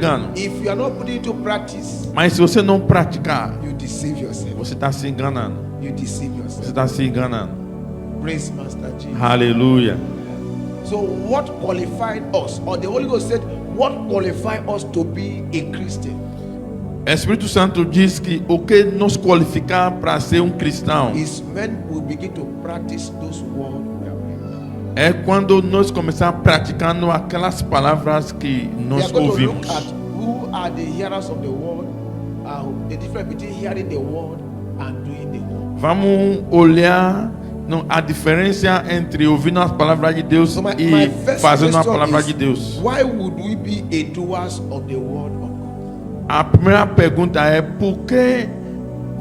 engano. If you are not putting into practice, Mas se você não praticar, you deceive yourself. você está se enganando. You deceive Você yourself. está se enganando. Praise Master Jesus. Aleluia. So what qualified us, or the Holy Ghost said, what qualified us to be a Christian? O Espírito Santo diz que o que nos qualifica para ser um cristão Is when we begin to practice those words we are praying. é quando nós começamos praticando aquelas palavras que We nós are going to ouvimos. look at who are the hearers of the word, the difference between hearing the word and doing the word. Vamos olhar a diferença entre ouvindo as palavras de Deus So my e first fazendo a question palavra is, de Deus. why would we be a doers of the word of God? A primeira pergunta é por que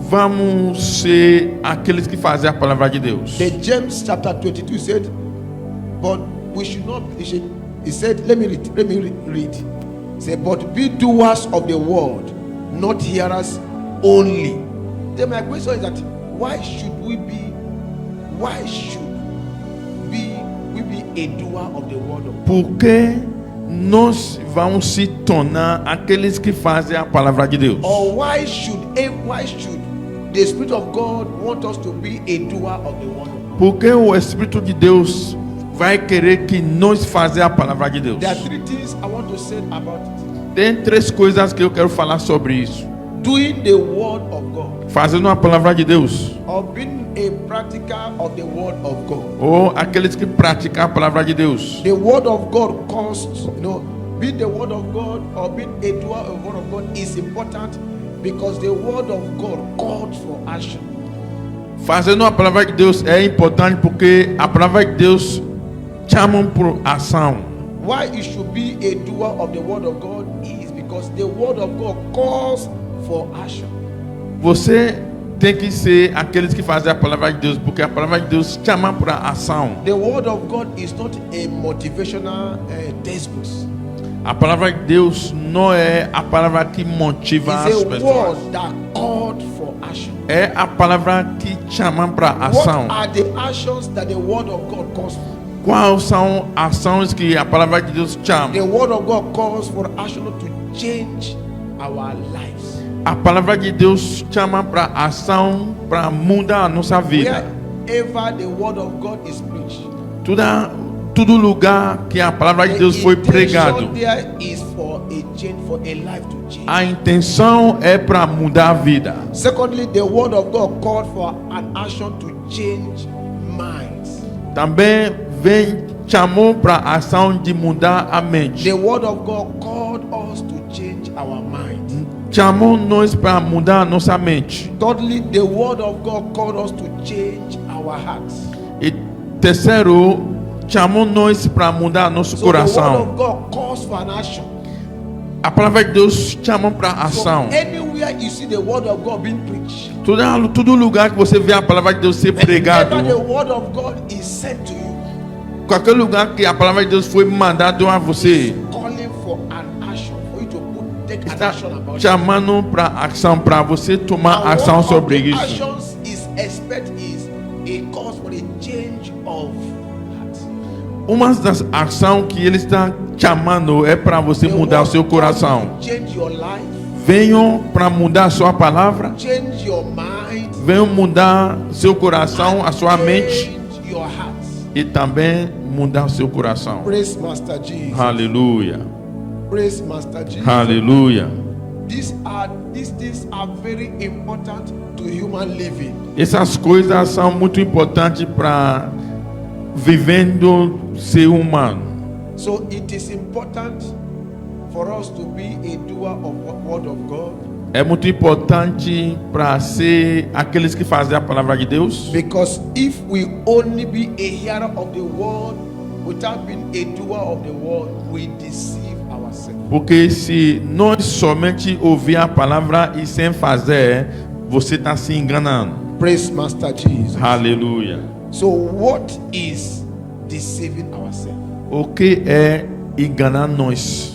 vamos ser aqueles que fazem a palavra de Deus? The James chapter 22 said, but we should not, he said, let me read. He said, but be doers of the word, not hearers only. Then my question is that why should we be a doer of the word of God? Por que nós vamos se tornar aqueles que fazem a palavra de Deus? Or why should the Spirit of God want us to be a doer of the word of God? Porque o Espírito de Deus vai querer que nós fazer a palavra de Deus. There are three things I want to say about it. Tem três coisas que eu quero falar sobre isso. Doing the word of God, Fazendo a palavra de Deus, or being a practical of the word of God. ou aqueles que praticam a palavra de Deus. The word of God costs, being the word of God or being a doer of the word of God is important because the word of God calls for action. Fazendo a palavra de Deus é importante porque a palavra de Deus chama por ação. Why it should be a doer of the word of God is because the word of God calls for action. Você tem que ser aqueles que fazem a palavra de Deus, porque a palavra de Deus chama para ação. The word of God is not a motivational textbook. A palavra de Deus não é a palavra que motiva as It's a pessoas. word that called for action. É a palavra que chama para What ação. are the actions that the word of God calls for? Quais são ações que a palavra de Deus chama? The word of God calls for action to change our lives. A palavra de Deus chama para ação para mudar a nossa vida. Wherever the word of God is preached, Todo lugar que a palavra de Deus foi pregado, there is for a change, for a life to change. a intenção é para mudar a vida. Secondly, the word of God called for an action to change minds. Também chamou para a ação de mudar a mente. The word of God called us to change our mind. Chamou nós para mudar a nossa mente. Thirdly, the word of God called us to change our hearts. E terceiro, chamou nós para mudar nosso So the word coração. of God calls for an action. A palavra de Deus chama para So ação. anywhere you see the word of God being preached, Todo lugar que você vê a palavra de Deus ser pregado, whenever the word of God is sent to you, qualquer lugar que a palavra de Deus foi mandado a você, calling for an action, for you to take an está action about it. chamando para ação, para você tomar And ação one of sobre the isso. actions is a cause for a change of heart. Uma das ações que ele está chamando é para você The mudar o word seu calls coração. to change your life, Venham para mudar a sua palavra. change your mind, Venham mudar seu coração, a sua mente, change your heart. e também mudar o seu coração. Praise Master Jesus. Aleluia. Praise Master Jesus. Aleluia. These things are very important to human living. Essas coisas são muito importantes para vivendo ser humano. So it is important for us to be a doer of the word of God, É muito importante para ser aqueles que fazem a palavra de Deus. because if we only be a hearer of the word without being a doer of the word, we deceive ourselves. Porque se nós somente ouvir a palavra e sem fazer, você está se enganando. Praise Master Jesus. Aleluia. So what is deceiving ourselves? O que é enganar nós?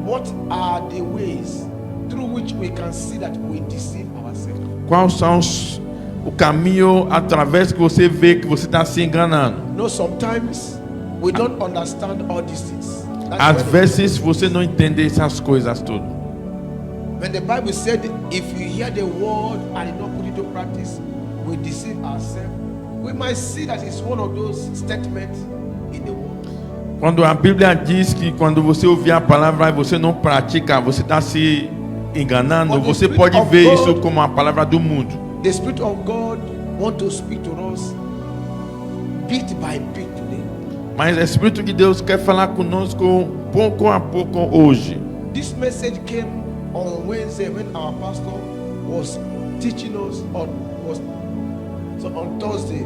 What are the ways through which we can see that we deceive ourselves? Quais são o caminho através que você vê que você está se enganando? No, sometimes we don't understand all these things. Às vezes você não entende essas coisas tudo. When the Bible said, if you hear the word and you don't put it to practice, we deceive ourselves. We might see that it's one of those statements in the word. Quando a Bíblia diz que quando você ouvir a palavra e você não pratica, você está se enganando, But the você Spirit pode of ver God- isso como a palavra do mundo. The Spirit of God wants to speak to us bit by bit today. Mas o Espírito de Deus quer falar conosco pouco a pouco hoje. This message came on Wednesday when our pastor was teaching us on Thursday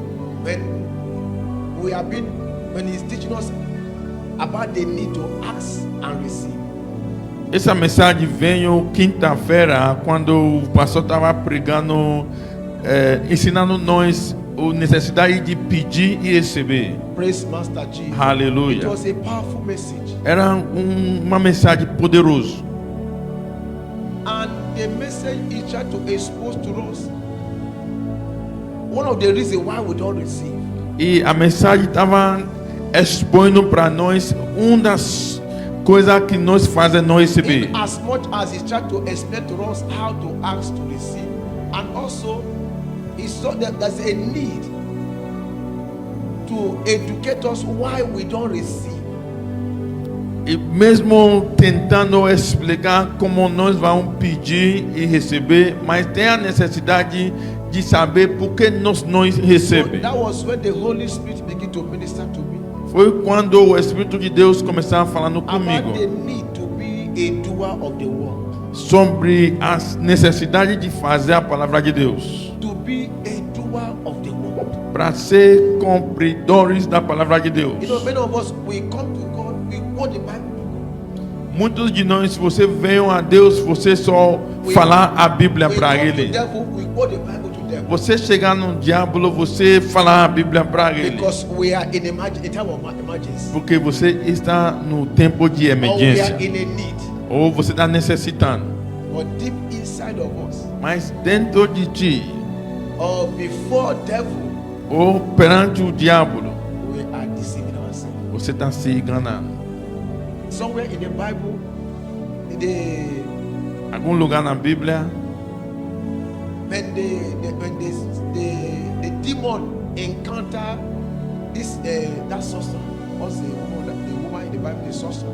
when he's teaching us about the need to ask and receive. Essa mensagem veio quinta-feira, quando o pastor estava pregando, ensinando nós a necessidade de pedir e receber. Praise Master Jesus. It Aleluia. was a powerful message. Era uma mensagem poderosa. And the message he tried to expose to us one of the reasons why we don't receive. E a mensagem estava expondo para nós uma das coisas que nós fazemos não receber. In as much as he tried to explain to us how to ask to receive, and also he saw that there's a need to educate us why we don't receive. E mesmo tentando explicar como nós vamos pedir e receber, mas tem a necessidade de saber por que nós não So recebemos. that was when the Holy Spirit began to minister to me Foi quando o Espírito de Deus começava falando about comigo the need to be a doer of the word, sobre a necessidade de fazer a palavra de Deus, to be a doer of the word. para ser cumpridores da palavra de Deus. You know, many of us, we come to God, we quote the Bible. Muitos de nós, se você venham a Deus, você só falar a Bíblia We para come to Ele. devil, we quote the Bible to devil. Você chegar no diabo, você falar a Bíblia para Ele. Because we are in a time of emergency. Porque você está no tempo de Or we emergência. are in a need. Ou você está necessitando. But deep inside of us, Mas dentro de ti, or before devil, ou perante o diabo, we are deceiving ourselves. você está se enganando. Somewhere in the Bible, Algum lugar na Bíblia, when the demon encounter this that sorcerer, what's the woman in the Bible, the sorcerer?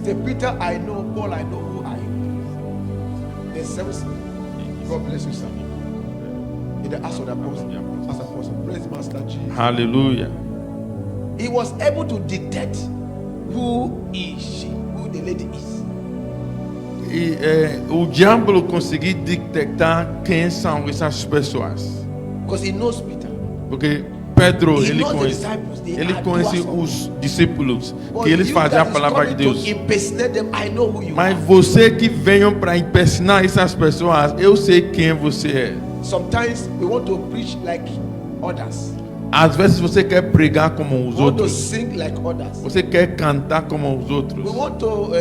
Say, Peter, I know, Paul, I know, who are you? The seventh. God bless you, sir. In the Acts of the Apostles, as apostle, praise Master Jesus. aleluia. He was able to detect who is she, who the lady is. E o diabo conseguiu detectar quem são essas pessoas. Because he knows Peter. Porque Pedro, He ele knows the conhece, disciples, they ele are conhece doers of os discípulos, But que eles you fazem a that is palavra de coming Deus. to impersonate them, I know who you Mas are. você que venham para impressionar essas pessoas, eu sei quem você é. Sometimes we want to preach like others. Às vezes você quer pregar como os We want to outros. sing like others. Você quer cantar como os outros. We want to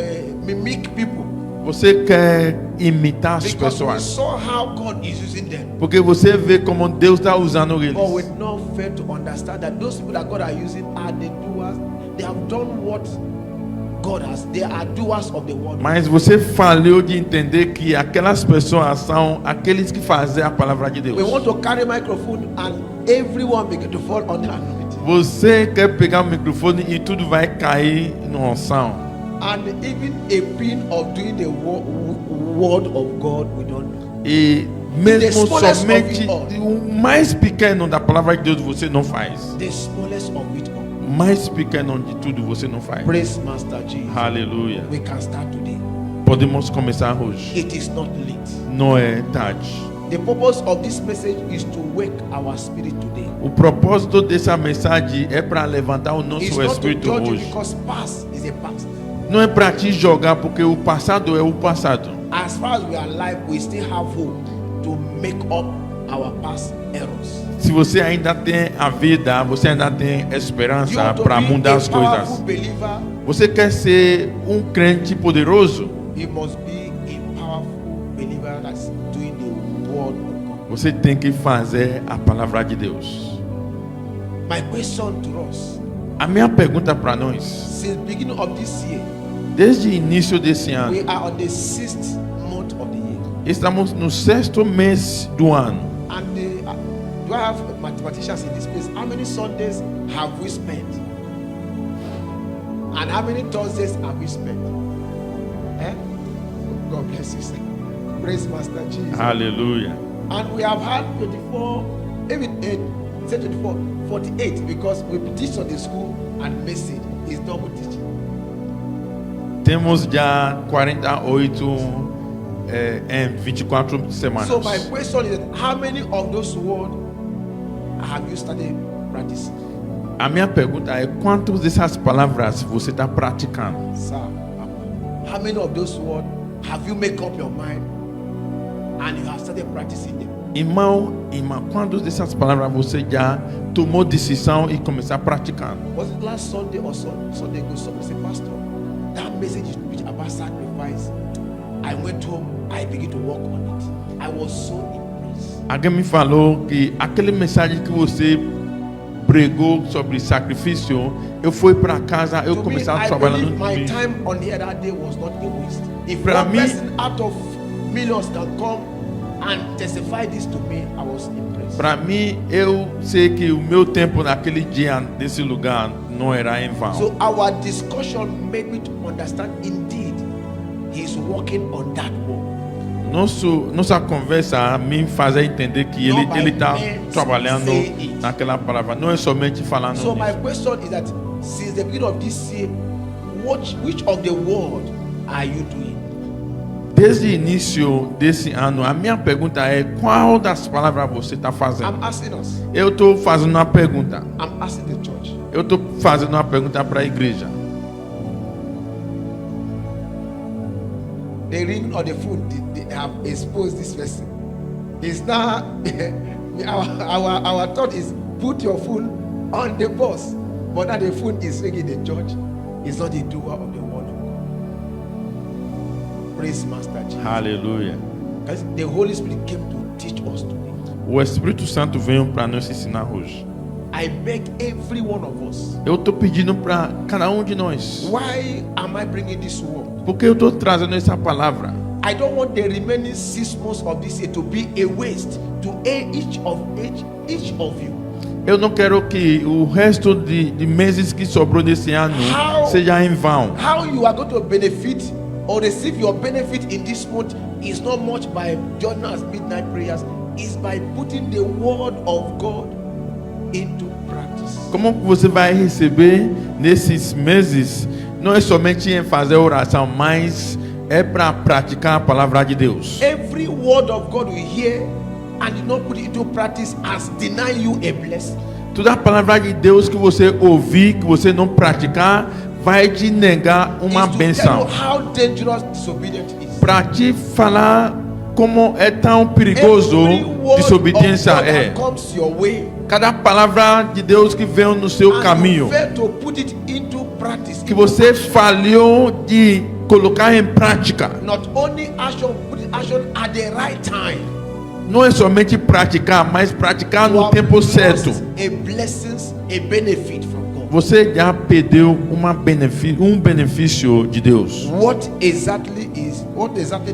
mimic people Você quer imitar as because we pessoas. saw how God is using them. Porque você vê como Deus está usando But we eles. not fail to understand that those people that God are using are the doers. They have done what God has. They are doers of the word. Mas você falhou de entender que aquelas pessoas são aqueles que fazem a palavra de Deus. We want to carry microphone and everyone begin to fall under anointing. Você quer pegar o microfone e tudo vai cair no unção. And even a pin of doing the word of God, we don't know. E The mesmo smallest somente of it all. o mais pequeno da palavra de Deus você não faz. The smallest of it all. O mais pequeno de tudo você não faz. Praise Master Jesus. Aleluia. We can start today. Podemos começar hoje. It is not late. Não é tarde. The purpose of this message is to wake our spirit today. O propósito dessa mensagem é para levantar o It's nosso not to espírito judge you hoje. because past is a past. Não é para te jogar porque o passado é o passado. As far as we are alive, we still have hope to make up our past errors. Se você ainda tem a vida, você ainda tem You esperança want to para be mudar a as powerful coisas. believer, Você quer ser um crente poderoso? you must be a powerful believer that's doing the word of God. Você tem que fazer a palavra de Deus. My question to us, A minha pergunta para nós, since beginning of this year, Desde o início desse ano, We are on the 6th month of the year. estamos no 6º mês do ano. And do I have mathematicians in this place? How many Sundays have we spent? And how many Thursdays have we spent? Eh? God bless you, sir. Praise Master Jesus. Aleluia. And we have had 24, even 24, 48, because we teach on the school and message is double teaching. Temos já 48 em 24 semanas. So my question is, how many of those words have you started practicing? A minha pergunta é: quantas dessas palavras você está praticando? Sir, how many of those words have you made up your mind and you have started practicing them? Irmão, irmã, quantas dessas palavras você já tomou decisão e começou a praticar? Was it last Sunday or Sunday ago? Somebody said, Pastor, that message you preached about sacrifice, I went home, I began to work on it. I was so impressed. Alguém me falou que aquele mensagem que você pregou sobre sacrifício, eu fui para casa, eu To me, comecei a I trabalhar believe no my domingo. time on here that day was not a waste. If Para one mim- person out of millions can come and testify this to me, I was impressed. Para mim, eu sei que o meu tempo naquele dia, nesse lugar, não era em vão. So our discussion made me to understand indeed he's working on that wall. Nossa conversa me faz entender que ele Not by está men trabalhando say it. naquela palavra. Não é somente falando So my nisso. question is that since the beginning of this year, which of the word are you doing? Desde o início desse ano, a minha pergunta é: qual das palavras você está fazendo? I'm asking us. Eu estou fazendo uma pergunta. I'm asking the church. Eu estou fazendo uma pergunta para a igreja. The ring or the phone, they have exposed this person. It's now our thought is put your phone on the bus, but now the phone is ringing the church. It's not the doer of the word of God. Praise Master Jesus. Aleluia. Because the Holy Spirit came to teach us today. O Espírito Santo veio para nos ensinar hoje. I beg every one of us. Eu estou pedindo para cada de nós. Why am I bringing this word? Porque eu estou trazendo essa palavra. I don't want the remaining 6 months of this year to be a waste to each of you. Eu não quero que o resto de meses que sobrou desse ano How- seja em vão. How you are going to benefit or receive your benefit in this month is not much by joining us midnight prayers, is by putting the word of God into practice. Como você vai receber nesses meses? Não é somente em fazer oração, mas é para praticar a palavra de Deus. Every word of God we hear and you not put it into practice has denied you a blessing. Toda a palavra de Deus que você ouvir, que você não praticar, vai te negar uma Is to tell bênção. you how dangerous disobedience is. Para te falar como é tão perigoso Every word desobediência of God é. that comes your way, Cada palavra de Deus que veio no seu and caminho, you fail to put it into practice. que você falhou de colocar em prática, Not only action, put in action at the right time. não é somente praticar, mas praticar You no have tempo lost certo. a blessings, a benefit from God. Você já perdeu um benefício de Deus. What exactly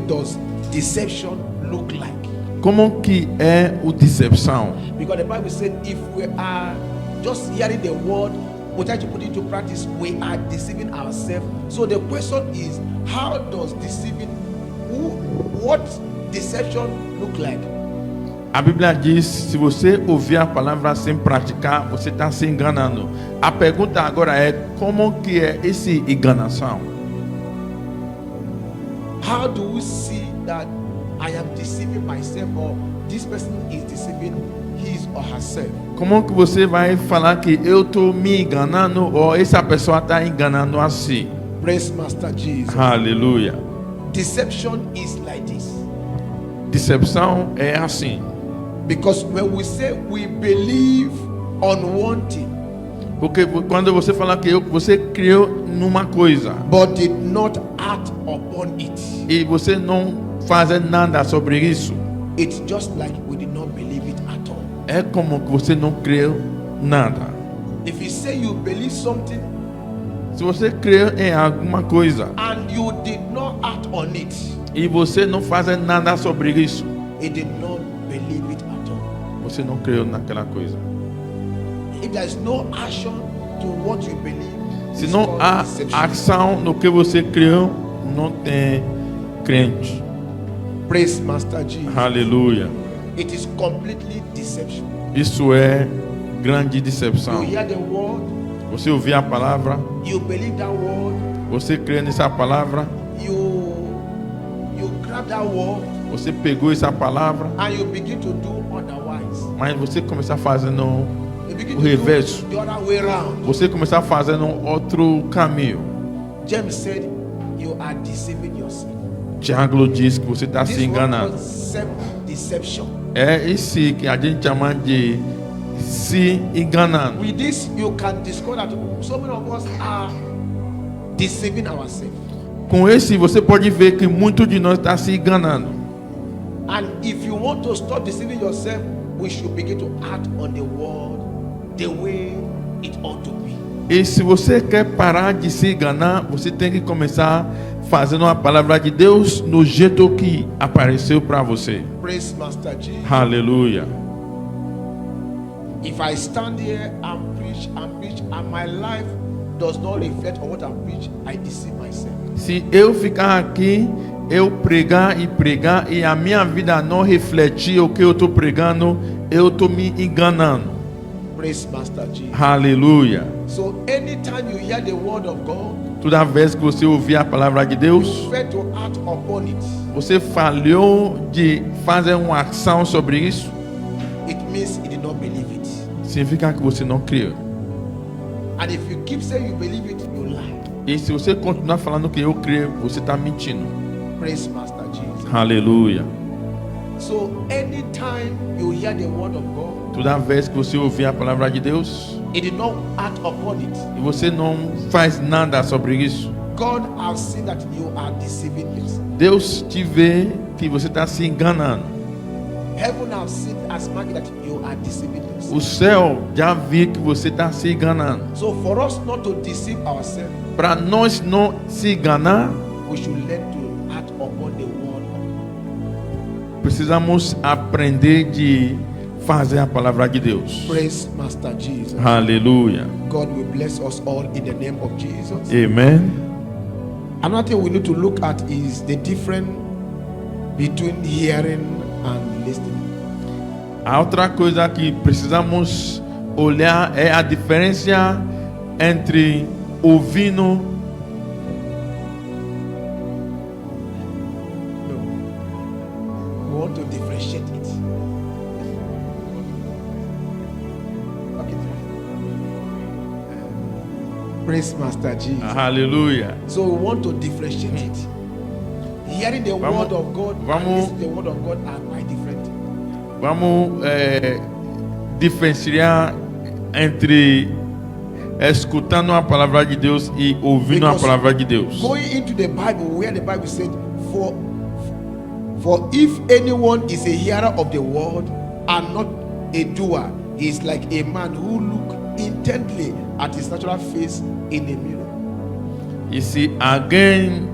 does deception look like? Como que é o decepção? Because the Bible said if we are just hearing the word without you put it into practice, we are deceiving ourselves. So the question is, how does what deception look like? A Bíblia diz: se você ouvir a palavra sem praticar, você está se enganando. A pergunta agora é: como que é essa enganação? How do we see that I am deceiving myself or this person is deceiving his or herself? Como que você vai falar que eu estou me enganando ou essa pessoa está enganando a si? Praise Master Jesus. Aleluia. Deception is like this. Decepção é assim. Because when we say we believe on one thing, Porque quando você fala que você criou numa coisa but did not act upon it, e você não faz nada sobre isso, it's just like we did not believe it at all. é como que você não creu nada. If you say you believe something Se você crê em alguma coisa and you did not act on it, e você não faz nada sobre isso, you did not believe it at all. você não creu naquela coisa. If there is no action to what you believe, Se it's não called há deception. ação no que você creu, não tem crente. Praise Master Jesus. Aleluia. It is completely deception. Isso é grande You decepção. hear the word, Você ouvir a palavra, you believe that word, você crê nessa palavra, you grab that word, você pegou essa palavra, and you begin to do otherwise. mas você começar fazendo You begin o to reverso. do the other way around. Você começar fazendo outro caminho. James said, you are deceiving yourself. Tiago diz que você está se This one enganando. was self-deception. É esse que a gente chama de se enganando. With this, you can discover that so many of us are deceiving ourselves. Com esse, você pode ver que muito de nós está se enganando. And if you want to stop deceiving yourself, we should begin to act on the word the way it ought to be. E se você quer parar de se enganar, você tem que começar fazendo a palavra de Deus no jeito que apareceu para você. Praise Master Jesus. Aleluia. If I stand here and preach, and my life does not reflect on what I preach, I deceive myself. Se eu ficar aqui, eu pregar e a minha vida não refletir o que eu estou pregando, eu estou me enganando. Praise Master Jesus. Aleluia. So anytime you hear the word of God, Toda vez que você ouvir a palavra de Deus, you fail to act upon it. você falhou de fazer uma ação sobre isso, It means you did not believe it. significa que você não creu. And if you keep saying you believe it, you lie. E se você continuar falando que eu creio, você está mentindo. Praise Master Jesus. Aleluia. So anytime you hear the word of God, Toda vez que você ouvir a palavra de Deus it did not act upon it. e você não faz nada sobre isso, God has seen that you are deceiving yourself. Deus te vê que você está se enganando. Heaven has seen as much that you are deceiving yourself. O céu já viu que você está se enganando. So for us not to deceive ourselves, Para nós não se enganar, we should learn to act upon the word of God. precisamos aprender de fazer a palavra de Deus. Praise Master Jesus. Aleluia. God will bless us all in the name of Jesus. Amém. Another thing we need to look at is the difference between hearing and listening. A outra coisa que precisamos olhar é a diferença entre ouvindo We want to differentiate it. Okay. Praise Master Jesus. Aleluia. So we want to differentiate it. Hearing the Vamos- word of God and vamos- listening to the word of God are quite different. Vamos diferenciar entre escutando a palavra de Deus e ouvindo a Because palavra de Deus. Going into the Bible, where the Bible said, for if anyone is a hearer of the word and not a doer, he is like a man who look intently at his natural face in a mirror. E se alguém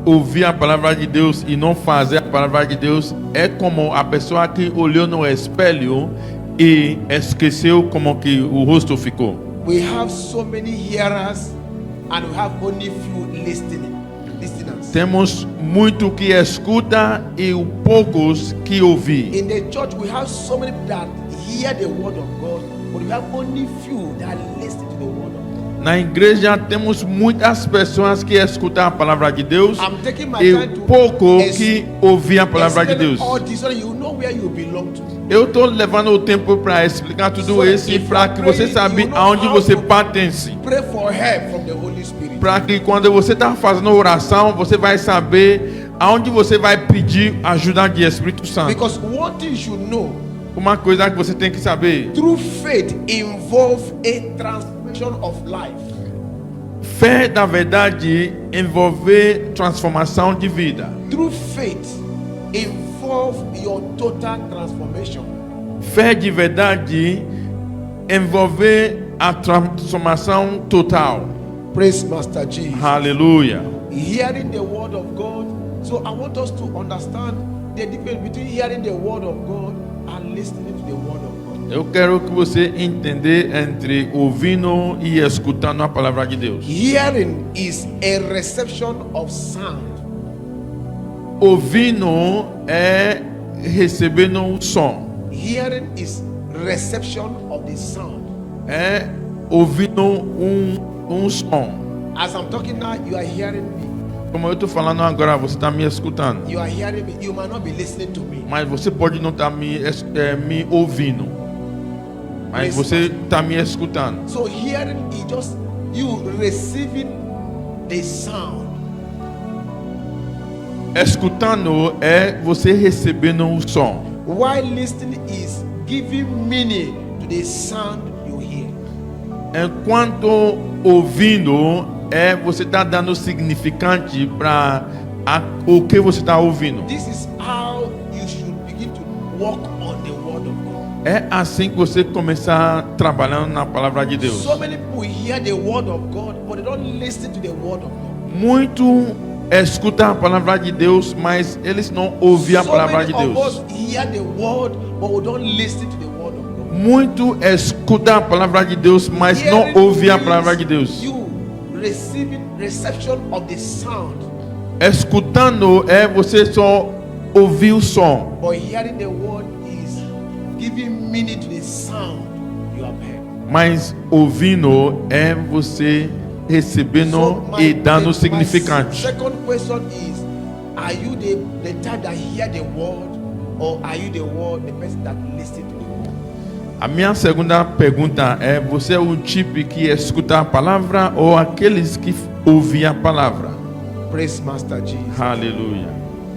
ouvir a palavra de Deus e não fazer a palavra de Deus, é como a pessoa que olhou no espelho e esqueceu como que o rosto ficou. We have so many hearers and we have only few listeners. Temos muito que escuta e poucos que ouvir. In the church, we have so many people that hear the word of God, but we have only few that listen to the word of God. Na igreja temos muitas pessoas que escutam a palavra de Deus I'm taking my e time to pouco que ouvir a palavra de explain Deus. all this so that you know where you belong to. Eu estou levando o tempo para explicar tudo So isso if para you que você pray, saiba you know aonde how você to pertence. Pray for help from the Holy Spirit. Para que quando você está fazendo oração, você vai saber aonde você vai pedir ajuda de Espírito Santo. Because one thing you should know, Uma coisa que você tem que saber: true faith involves a transformation of life. fé da verdade envolve transformação de vida. True faith involves your total transformation. Fé de verdade envolve a transformação total. Praise Master Jesus. Aleluia. Hearing the word of God. So I want us to understand the difference between hearing the word of God and listening to the word of God. Eu quero que você entenda entre ouvindo e escutando a palavra de Deus. Hearing is a reception of sound. Ouvindo é recebendo o som. Hearing is reception of the sound. É ouvindo um som. As I'm talking now, you are hearing me. Como eu estou falando agora, você está me escutando. You are hearing me. You might not be listening to me. Mas você pode não estar me ouvindo. Mas você está me escutando. So hearing is just you receiving the sound. Escutando é você recebendo o som. While listening is giving meaning to the sound you hear. Enquanto ouvindo é você está dando significante para o que você está ouvindo. This is how you should begin to walk on the word of God. É assim que você começar trabalhando na palavra de Deus. So many people hear the word of God, but they don't listen to the word of God. Muito escutam a palavra de Deus, mas eles não ouvem a palavra de So many of Deus. us hear the word, but we don't listen to the word of God. Muito escutam a palavra de Deus, mas não Hearing ouvem a means palavra de Deus. You receiving reception of the sound, Escutando é você só ouvir o som, but hearing the word is giving meaning to the sound you have heard. mas ouvindo é você recebendo e dando significante. Second question is, are you the type that hear the word, or are you the person that listen to the word? A minha segunda pergunta é: você é o tipo que escuta a palavra ou aqueles que ouvem a palavra? Praise Master Jesus. Aleluia,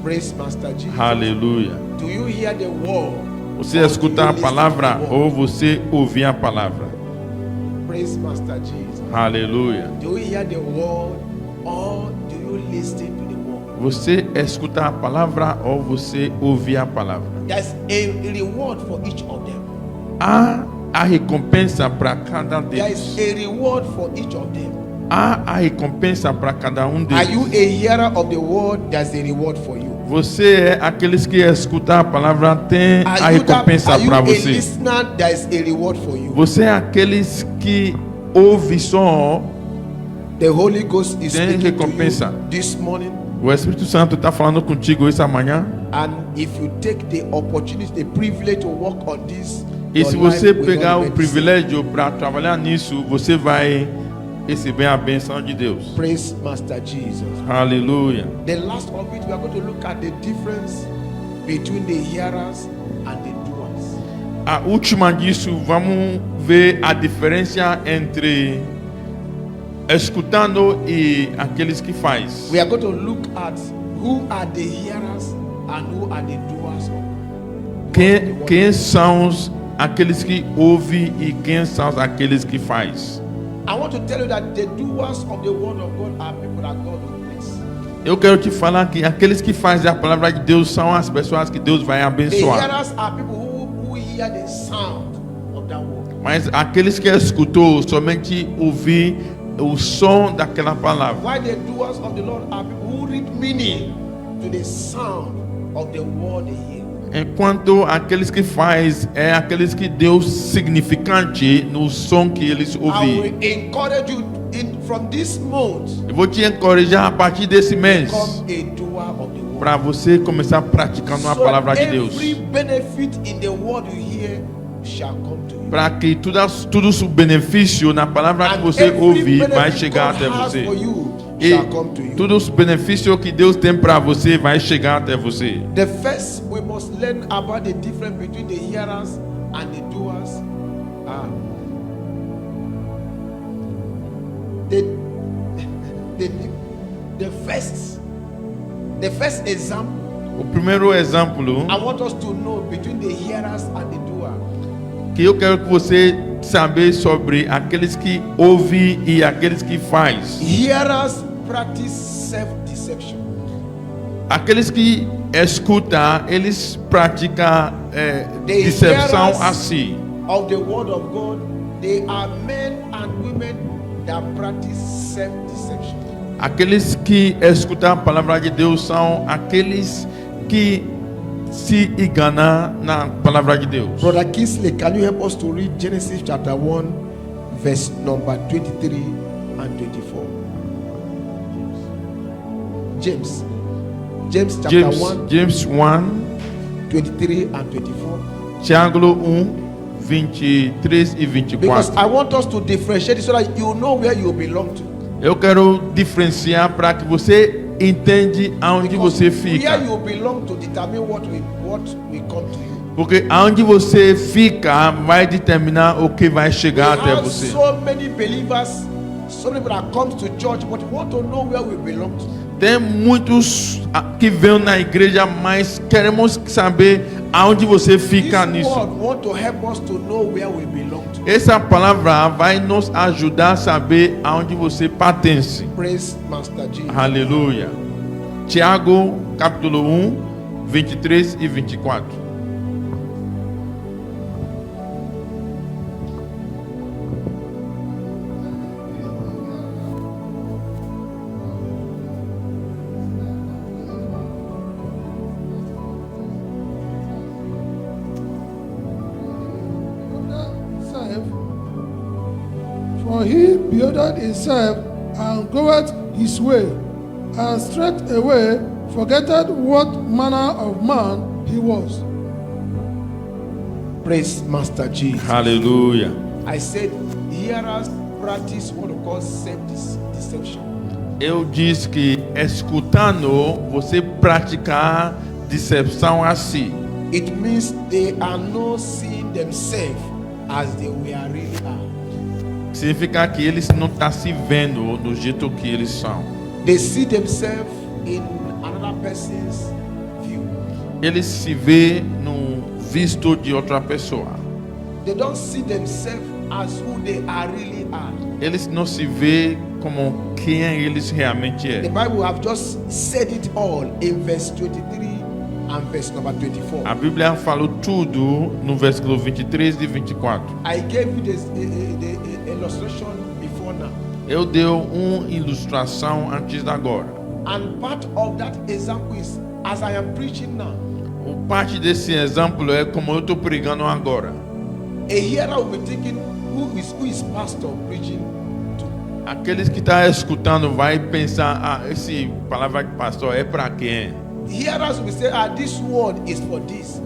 Praise Master Jesus. aleluia. Do you hear the word? Você or escuta do you a listen palavra to the ou word? você ouve a palavra? Praise Master Jesus. Aleluia. Do you hear the word, or do you listen to the word? Você escuta a palavra ou você ouve a palavra? There's a reward for each of them. Há a recompensa para cada There is deles. a reward for each of them. Há a recompensa para cada um Are you deles. a hearer of the word? There's a reward for you. Você é aqueles que escutam a palavra, tem a Are you recompensa are you para a você. listener? There is a reward for you. Você é aqueles que ouve som, The Holy Ghost is tem speaking to recompensa. you this morning, O Espírito Santo está falando contigo essa manhã. and if you take the opportunity, the privilege to work on this, E your se life você will pegar not o remain the privilégio para trabalhar nisso, você vai receber a bênção de Deus. same. Praise Master Jesus. Aleluia. The last of it, we are going to look at the difference between the hearers and the doers. A última disso, vamos ver a diferença entre escutando e aqueles que faz. We are going to look at who are the hearers and who are the doers. Quem são aqueles que ouvem e quem são aqueles que faz? I want to tell you that the doers of the word of God are people that God will bless. Eu quero te falar que aqueles que fazem a palavra de Deus são as pessoas que Deus vai The abençoar. hearers are people who hear the sound of that word. Mas aqueles que escutou somente ouvir o som daquela palavra. While the doers of the Lord are people who read meaning to the sound of the word they hear. Enquanto aqueles que faz é aqueles que deu significante no som que eles I ouviram. will encourage you from this month, Eu vou te encorajar a partir desse mês become a doer of the word. para você começar praticando a So palavra de Deus. every benefit in the word you hear shall come to you. Para que tudo o benefício na palavra que And você every ouve vai benefit chegar God até has você. for you E shall come to you. todos os benefícios que Deus tem para você vai chegar até você. The first we must learn about the difference between the hearers and the doers are the first example O primeiro exemplo I want us to know between the hearers and the doer. que eu quero que você saber sobre aqueles que ouvem e aqueles que faz. Hearers practice self-deception. Aqueles que escutam, eles praticam The decepção hearers a si. of the word of God, they are men and women that practice self-deception. Aqueles que escutam a palavra de Deus são aqueles que se enganam na palavra de Deus. Brother Kingsley, can you help us to read Genesis chapter 1, verse number 23 and 24? James chapter 1, James 1, 23 and 24. Tiago 1, 23 e Because 24. I want us to differentiate it so that you know where you belong to. Eu quero diferenciar para que você entenda aonde Because você where fica. you belong to determine what we come to you. Porque aonde você fica vai determinar o que vai We chegar até have você. so many believers, so many people that come to church, but we want to know where we belong to. Tem muitos que vêm na igreja, mas queremos saber aonde você fica This nisso. word want to help us to know where we belong to. Essa palavra vai nos ajudar a saber aonde você pertence. Praise Master Jesus. Aleluia. Tiago, capítulo 1, 23 e 24. For he buildeth himself and goeth his way, and straightway forgetteth what manner of man he was. Praise Master Jesus. Aleluia. I said, hearers practice what we call self-deception. Eu disse que escutando você praticar decepção assim. It means they are not seeing themselves as they really are. Significa que eles não estão se vendo do jeito que eles são. They see themselves in another person's view. Eles se vê no visto de outra pessoa. They don't see themselves as who they really are. Eles não se vê como quem eles realmente The é. Bible have just said it all in verse 23 and verse number 24. A Bíblia falou tudo no versículo 23 e 24. I gave you the illustration before now. Eu dei uma ilustração antes da agora. And part of that example is as I am preaching now. Parte desse exemplo é como eu estou pregando agora. A hearer will be thinking, who is pastor preaching to? Aqueles que estão escutando vai pensar, esse palavra de pastor é para quem? Hearers will say, this one is for this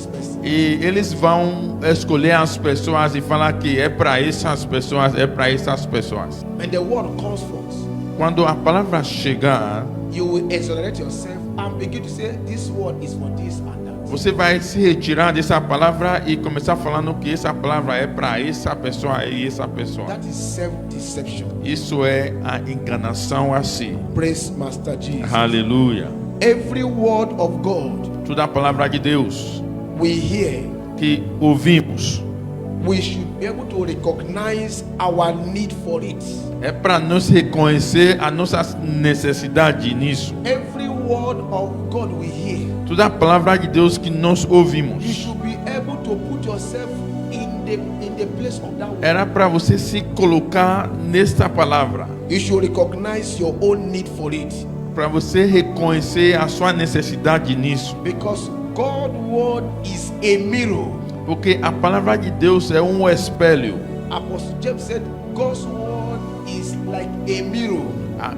person. E eles vão escolher as pessoas e falar que é para essas pessoas, é para essas pessoas. And the word comes forth. Quando a palavra chegar, You will exonerate yourself and begin to say, this word is for this and that. você vai se retirar dessa palavra e começar falando que essa palavra é para essa pessoa e essa pessoa. That is self-deception. Isso é a enganação assim. Praise Master Jesus. Aleluia. Every word of God Toda a palavra de Deus we hear, que ouvimos we should be able to recognize our need for it. é para nós reconhecer a nossa necessidade nisso. Every word of God we hear, Toda a palavra de Deus que nós you ouvimos should be able to put yourself in the place of that word. era para você se colocar nesta palavra, You should recognize your own need for it, para você reconhecer a sua necessidade nisso, because God's word is a mirror. porque a palavra de Deus é um espelho. Apostle James said, God's word is like a mirror.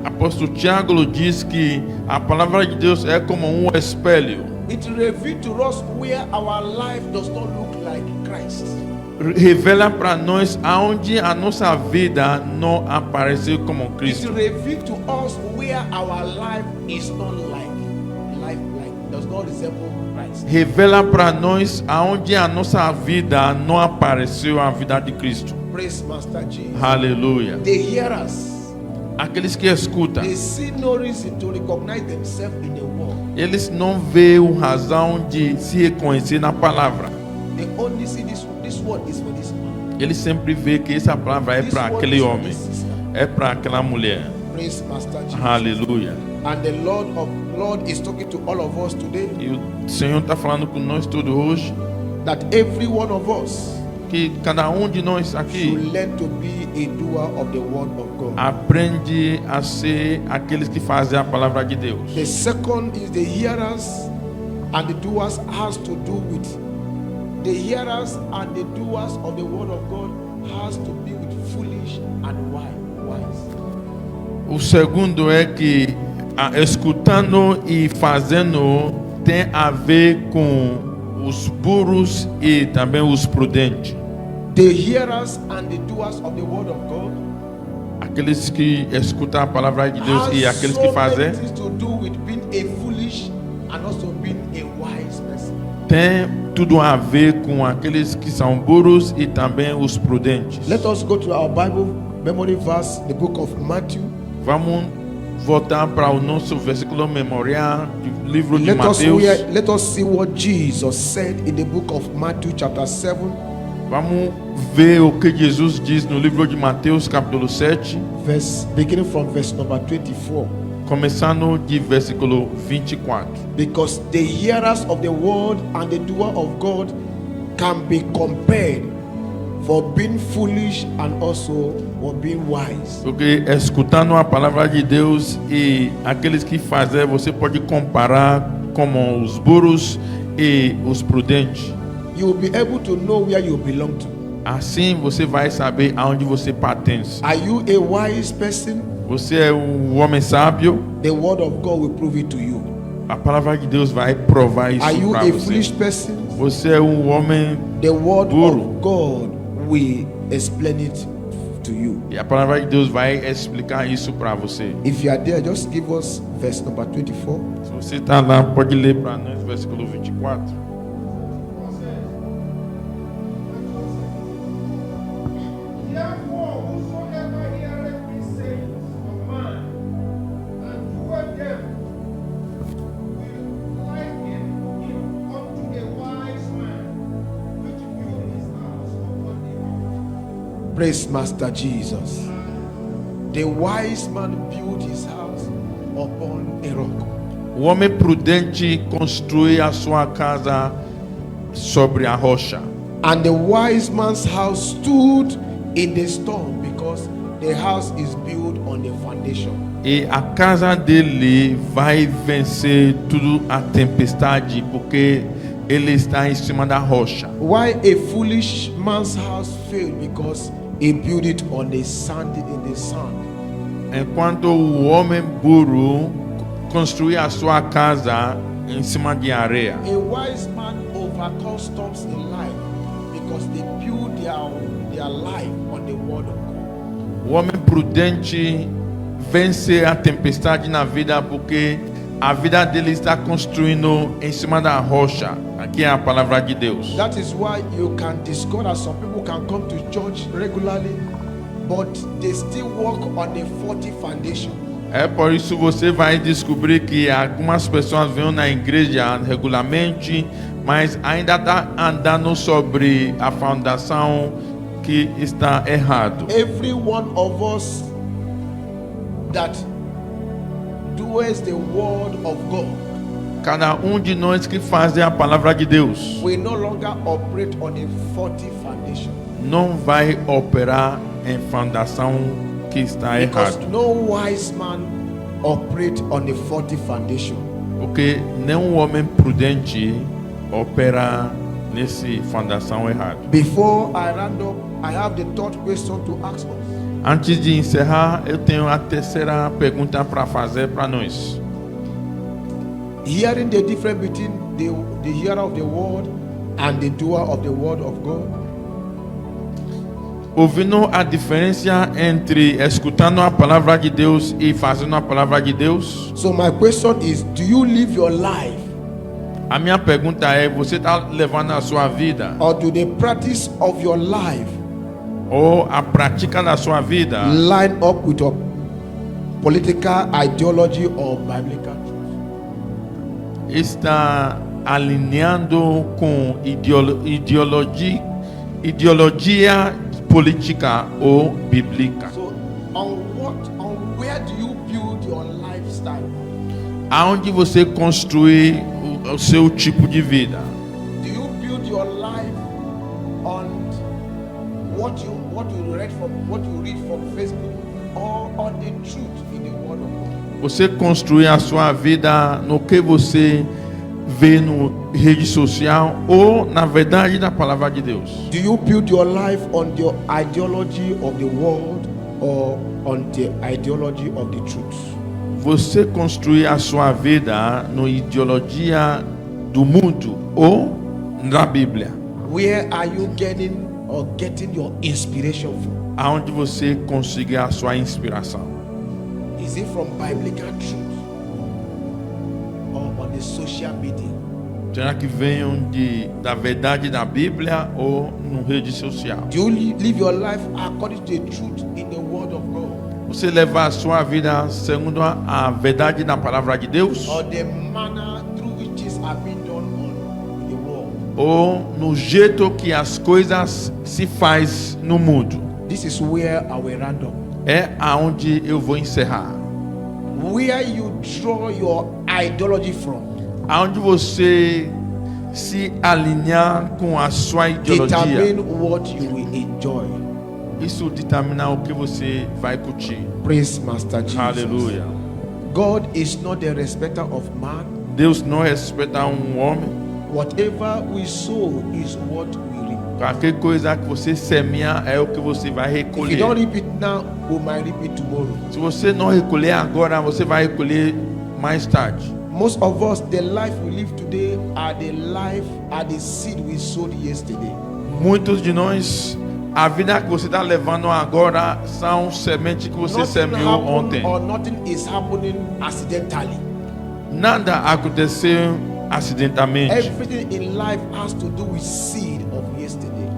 Apóstolo Tiago diz que a palavra de Deus é como um espelho. It reveals to us where our life does not look like Christ. Revela para nós aonde a nossa vida não apareceu como It Cristo. reveals to us where our life is not does not resemble Christ. Revela para nós aonde a nossa vida não apareceu a vida de Cristo. Praise Master Jesus. Aleluia. The hearers, Aqueles que escutam, they see no reason to recognize themselves in the word. eles não veem razão de se reconhecer na palavra. They only see this word is for this man. Eles sempre veem que essa palavra é This para word aquele is for homem, this sister. é para aquela mulher. Praise Master Jesus. Aleluia. And the Lord is talking to all of us today E o Senhor está falando com nós todos hoje that every one of us que cada de nós should aqui learn to be a doer of the word of God. aprende a ser aqueles que fazem a palavra de Deus. The second is the hearers and the doers has to do with the hearers and the doers of the word of God has to be with foolish and wise. O segundo é que escutando e fazendo tem a ver com os burros e também os prudentes. The hearers and the doers of the word of God Aqueles que escutam a palavra de Deus e has aqueles so que many fazem things to do with being a foolish and also being a wise person. tem tudo a ver com aqueles que são burros e também os prudentes. Let us go to our Bible memory verse, the book of Matthew. Vamos voltar para o nosso versículo memorial do livro de Mateus. Let us see what Jesus said in the book of Matthew chapter 7, Vamos ver o que Jesus diz no livro de Mateus, capítulo 7, beginning from verse number 24. começando de versículo 24. Because the hearers of the word and the doer of God can be compared for being foolish and also for being wise. Porque escutando a palavra de Deus e aqueles que fazem, você pode comparar como os burros e os prudentes. You will be able to know where you belong to. Assim você vai saber aonde você pertence. Are you a wise person? Você é um homem sábio, The word of God will prove it to you. a palavra de Deus vai provar isso Are you para a você. foolish person? Você é um homem The word burro. of God will explain it to you. e a palavra de Deus vai explicar isso para você. If you are there, just give us verse number 24. Se você está lá, pode ler para nós versículo 24. Therefore, whosoever heareth these sayings of man, and doeth them, will liken him unto a wise man, which built his house upon the rock. Praise Master Jesus. The wise man built his house upon a rock. O homem prudente construi a sua casa sobre a rocha. And the wise man's house stood in the storm because the house is built on the foundation. E a casa dele vai vencer tudo a tempestade, porque ele está em cima da rocha. Why a foolish man's house failed? Because he built it on the sand, in the sand. Enquanto o homem burro construía a sua casa em cima de areia. A wise man overcomes storms in life because they build their life on the word of God. O homem prudente vence a tempestade na vida porque a vida dele está construindo em cima da rocha. Aqui é a palavra de Deus. That is why you can discover that some people can come to church regularly, but they still walk on a faulty foundation. É por isso você vai descobrir que algumas pessoas vêm na igreja regularmente, mas ainda está andando sobre a fundação que está errado. Every one of us that does the word of God, Cada de nós que faz a palavra de Deus we no longer operate on a faulty foundation. não vai operar em fundação que está Because errado. no wise man operate on a faulty foundation. Porque nenhum homem prudente opera nesse fundação errado. Before I round up, I have the third question to ask us. Antes de encerrar, eu tenho a terceira pergunta para fazer para nós. Hearing the difference between the hearer of the word and the doer of the word of God. Ouvindo a diferença entre escutando a palavra de Deus e fazendo a palavra de Deus? So my question is, do you live your life, A minha pergunta é: você está levando a sua vida or do the practice of your life ou a prática da sua vida line up with your political ideology or biblical truth? está alinhando com ideologia política ou bíblica? So on where do you build your lifestyle? Aonde você construi o seu tipo de vida? Do you build your life on on the truth in the word of God. Você construir a sua vida no que você vê no rede social ou na verdade da palavra de Deus? Do you build your life on the ideology of the world or on the ideology of the truth? Você construir a sua vida na ideologia do mundo ou na Bíblia? Where are you getting your inspiration from? Aonde você consegue a sua inspiração? Is it from biblical truth or on the social media? Será que venham da verdade da Bíblia ou no rede social? Do you live your life according to the truth in the word of God? Você leva a sua vida segundo a verdade da palavra de Deus? Or the manner through which things are being done on the world? Ou no jeito que as coisas se faz no mundo? This is where I will round up. É aonde eu vou encerrar. Where you draw your ideology from Aonde você se alinhar com a sua ideologia. determine what you will enjoy. Isso determina o que você vai curtir. Praise Master Jesus. Aleluia. God is not a respecter of man. Deus não respeita um homem. Whatever we sow is what we reap. Qualquer coisa que você semeia é o que você vai If you recolher. don't reap it now, we might reap it tomorrow. Se você não recolher agora, você vai recolher mais tarde. Most of us, the life we live today are the seed we sowed yesterday. Muitos de nós, a vida que você está levando agora são sementes que você semeou ontem. or nothing is happening accidentally. Nada aconteceu acidentalmente. Everything in life has to do with seed of yesterday.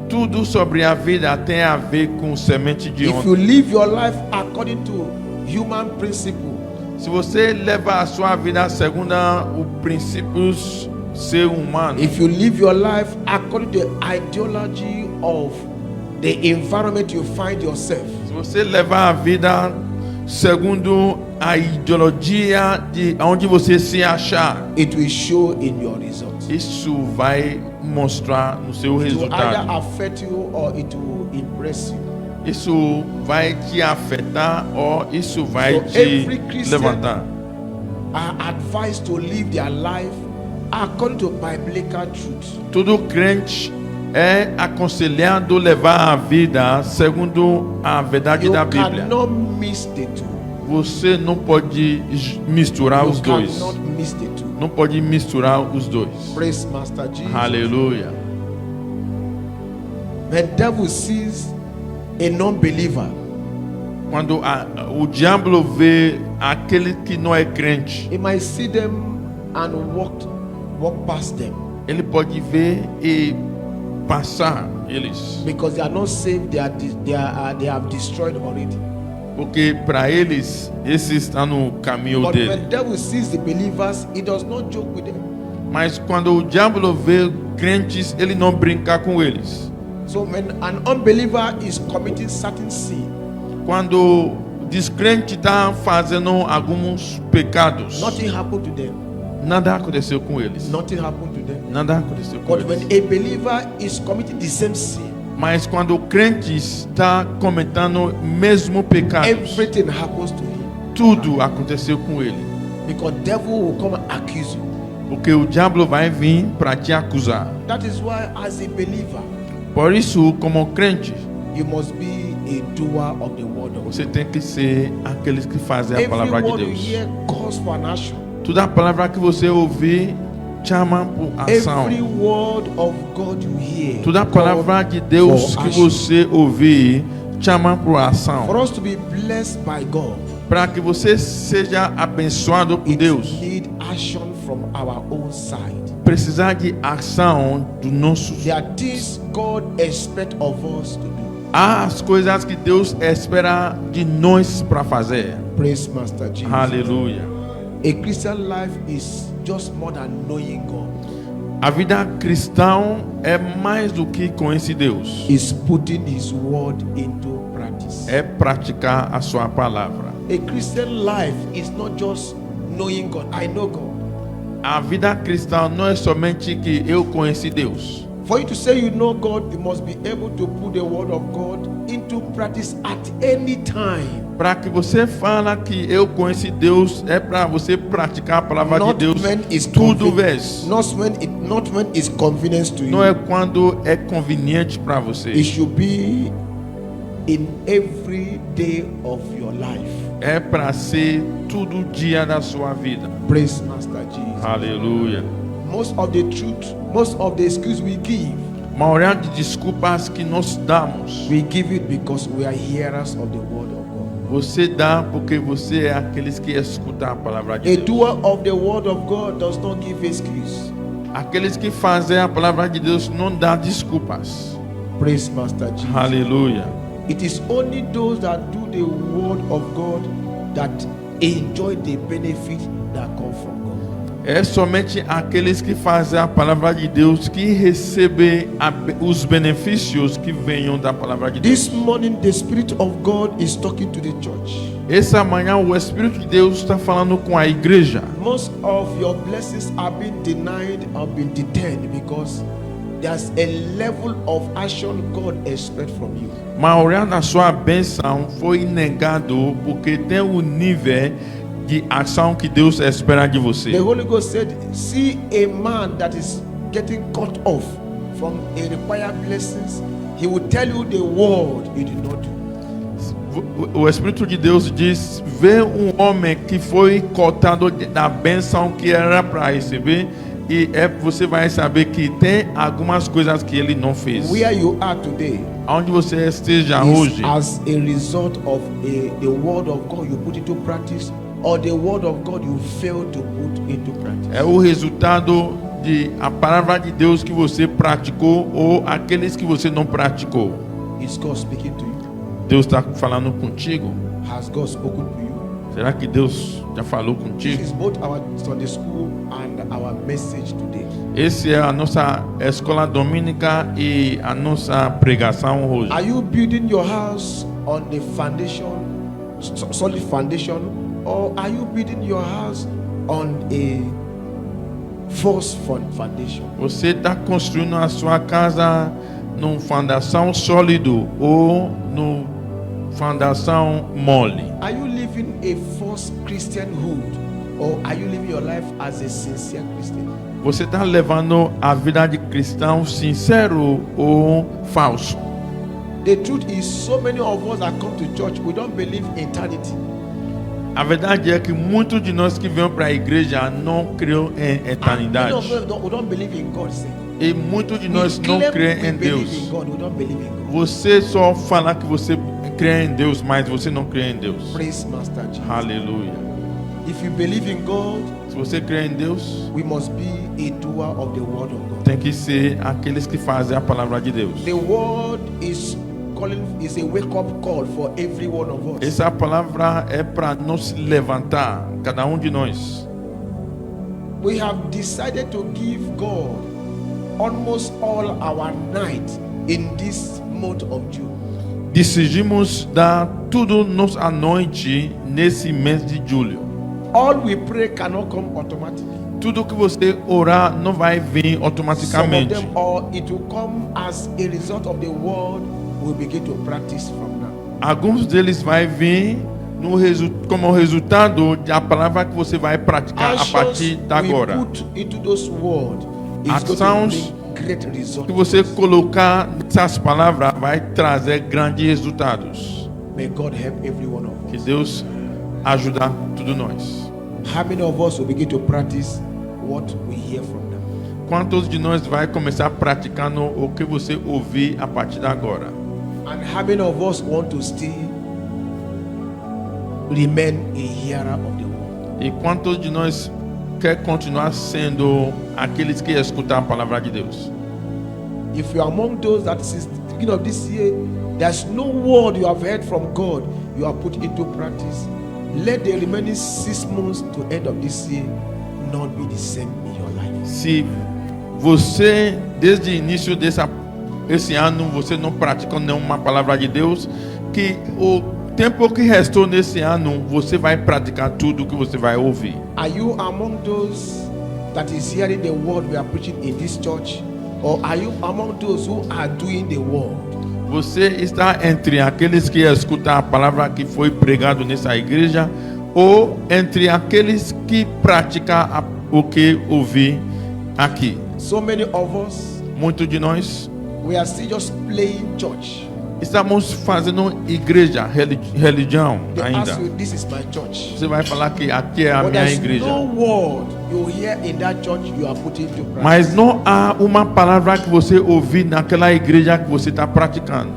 Tudo sobre a vida tem a ver com semente de If you ontem. live your life according to human principle, Se você leva a sua vida segundo os princípios ser humano, if you live your life according to the ideology of the environment you find yourself, se você levar a vida segundo a ideologia de onde você se achar, it will show in your results. isso vai mostrar no seu It will either resultado. affect you or it will impress you. Isso vai te afetar ou isso vai So te every Christian levantar. are advised to live their life according to biblical truth. Todo crente é aconselhado levar a vida segundo a verdade You da Bíblia. cannot miss the two. Você não pode misturar os You dois. cannot miss the two. Não pode misturar os dois. Praise Master Jesus. Aleluia. The devil sees a non-believer, Quando o diabo vê aquele que não é crente, he might see them and walk past them ele pode ver e passar eles, because they are not saved. They have destroyed already. porque para eles esse está no caminho But dele. when the devil sees the believers, he does not joke with them. Mas quando o diabo vê crentes, ele não brinca com eles. So when an unbeliever is committing certain sin, Quando o descrente está fazendo alguns pecados, nothing happened to them. nada aconteceu com eles. Nothing happened to them. Nada aconteceu com But when eles. a believer is committing the same sin, Mas quando o crente está cometendo o mesmo pecado, everything happens to him tudo aconteceu com ele. because devil will come and accuse you. Porque o diabo vai vir para te acusar. That is why, as a believer, Por isso, como crente, you must be a doer of the word of God. você tem que ser aqueles que fazem a Every palavra de word you Deus. hear calls for an action. Toda a palavra que você ouvir chama por ação. Every word of God you hear Toda a calls palavra de Deus for que action. você ouvir chama por For ação. us to be blessed by God, Para que você seja abençoado por it Deus, need action from our own side. precisar de ação do nosso. There are things God expects of us to do. Há as coisas que Deus espera de nós para fazer. Praise Master Jesus. Aleluia. A Christian life is just more than knowing God. A vida cristã é mais do que conhecer Deus. Is putting His word into practice. É praticar a sua palavra. A Christian life is not just knowing God. I know God. A vida cristã não é somente que eu conheci Deus. For you to say you know God, you must be able to put the word of God into practice at any time. Para que você fala que eu conheci Deus, é para você praticar a palavra de Not Deus when it's tudo conven- vez. not when it's convenience to Não you. é quando é conveniente para você. It should be in every day of your life. É para ser todo dia da sua vida. Praise Master Jesus. Aleluia. Most of the truth, most of the excuse we give, A maioria de desculpas que nós damos, we give it because we are hearers of the word of God. você dá porque você é aqueles que escutam a palavra de A Deus. doer of the word of God does not give excuse. Aqueles que fazem a palavra de Deus não dá desculpas. Praise Master Jesus. Aleluia. It is only those that do the word of God that enjoy the benefit that come from God. É somente aqueles que fazem a palavra de Deus que recebem os benefícios que venham da palavra de Deus. This morning, the Spirit of God is talking to the church. Essa manhã o Espírito de Deus está falando com a igreja. Most of your blessings are being denied or being detained because there's a level of action God expects from you. A maioria da sua bênção foi negado porque tem um nível de ação que Deus espera de você. The Holy Ghost said, see a man that is getting cut off from a required blessings, he will tell you the word you did not do. O Espírito de Deus diz: vê um homem que foi cortado da bênção que era para receber, e você vai saber que tem algumas coisas que ele não fez. Where you are today Onde você esteja is hoje, as a result of the word of God you put into practice, or the word of God you fail to put into practice. é o resultado de a palavra de Deus que você praticou ou aqueles que você não praticou. Is God speaking to you? Deus está falando contigo? Has God spoken to you? Será que Deus já falou This contigo? is both our Sunday school and our message today. Esse é a nossa escola domínica e a nossa pregação hoje. Are you building your house on the foundation, solid foundation, or are you building your house on a false foundation? Você está construindo a sua casa numa fundação sólido ou no fundação mole? Are you living a false Christianhood, or are you living your life as a sincere Christian? Você está levando a vida de cristão sincero ou falso? The truth is, so many of us that come to church, we don't believe in eternity. A verdade é que muitos de nós que vêm para a igreja não criam em And many eternidade. of us we don't believe in God. Say. E muitos de nós We não claim creem we em believe Deus. in God, we don't believe in God. Você só fala que você crê em Deus, mas você não crê em Deus. Praise Master Jesus. Aleluia. If you believe in God, Se você crê em Deus, we must be a doer of the word of God. tem que ser aqueles que fazem a palavra de Deus. The word is a wake-up call for every one of us. Essa palavra é para nos levantar, cada um de nós. We have decided to give God almost all our night in this month of June. Decidimos dar tudo nos à noite nesse mês de julho. All we pray cannot come automatically. Tudo que você orar não vai vir Some of automaticamente. them, or it will come as a result of the word we begin to practice from now. Alguns deles vai vir como resultado da palavra que você vai praticar a partir de we agora. put into those words is going to Ações bring great results. Que você colocar nessas palavras vai trazer grandes resultados. May God help every one of Que us. Deus ajude todos nós. How many of us will begin to practice what we hear from them? Quantos de nós vai começar praticando o que você ouvir a partir de agora? And how many of us want to still remain a hearer of the word? E quantos de nós quer continuar sendo aqueles que escutam a palavra de Deus? If you are among those that since the beginning of this year, there's no word you have heard from God you have put into practice, let the remaining 6 months to end of this year not be the same in your life. Se você desde o início esse ano você não praticou nenhuma palavra de Deus, que o tempo que restou nesse ano você vai praticar tudo que você vai ouvir. Are you among those that is hearing the word we are preaching in this church, or are you among those who are doing the word? Você está entre aqueles que escutam a palavra que foi pregado nessa igreja ou entre aqueles que praticam o que ouvi aqui? So many of us, Muitos de nós we are still just playing church. estamos fazendo igreja, religião They ainda. ask you, this is my church. Você vai falar que aqui é a But minha there's igreja. no word you hear in that church you are putting to practice. Mas não há uma palavra que você ouvir naquela igreja que você está praticando.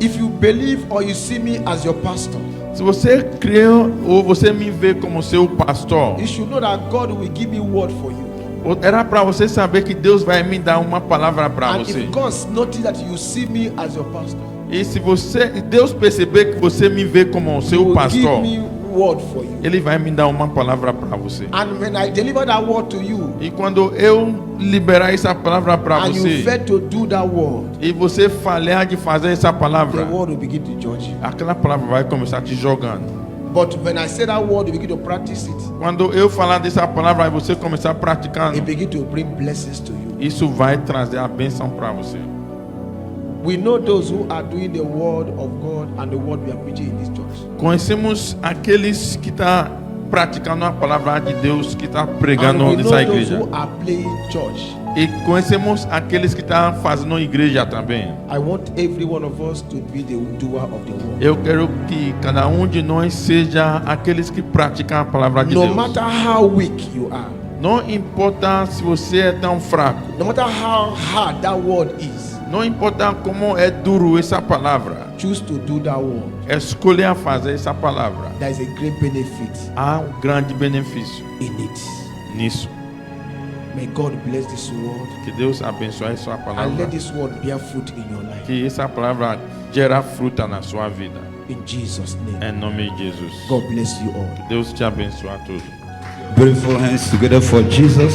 If you believe or you see me as your pastor, Se você crê ou você me vê como seu pastor, you should know that God will give me word for you. era para você saber que Deus vai me dar uma palavra para And você. if God notice that you see me as your pastor, E se Deus perceber que você me vê como He seu will pastor, give me word for you. Ele vai me dar uma palavra para você. And when I deliver that word to you, E quando eu liberar essa palavra para and you você, fail to do that word, e você falhar de fazer essa the palavra, word will begin to judge you. aquela palavra vai começar te jogando. But when I say that word, you begin to practice it. Quando eu falar dessa palavra e você começar praticando, It begin to bring blessings to you. isso vai trazer a bênção para você. We know those who are doing the word of God and the word we are preaching in this church. Conhecemos aqueles que estão praticando a palavra de Deus, que estão pregando And we know nessa those igreja. who are playing church. E conhecemos aqueles que estão fazendo igreja também. I want every one of us to be the doer of the word. Eu quero que cada um de nós seja aqueles que praticam a palavra de No Deus. matter how weak you are, Não importa se você é tão fraco. no matter how hard that word is, Não importa como é duro essa palavra. choose to do that word. Escolha a fazer essa palavra. There is a great benefit Há um grande benefício in it. nisso. May God bless this word Que Deus abençoe sua and palavra. let this word bear fruit in your life. Que essa palavra gera fruta na sua vida. In Jesus' name. Em nome de Jesus. God bless you all. Que Deus te abençoe a todos. Beautiful hands together for Jesus.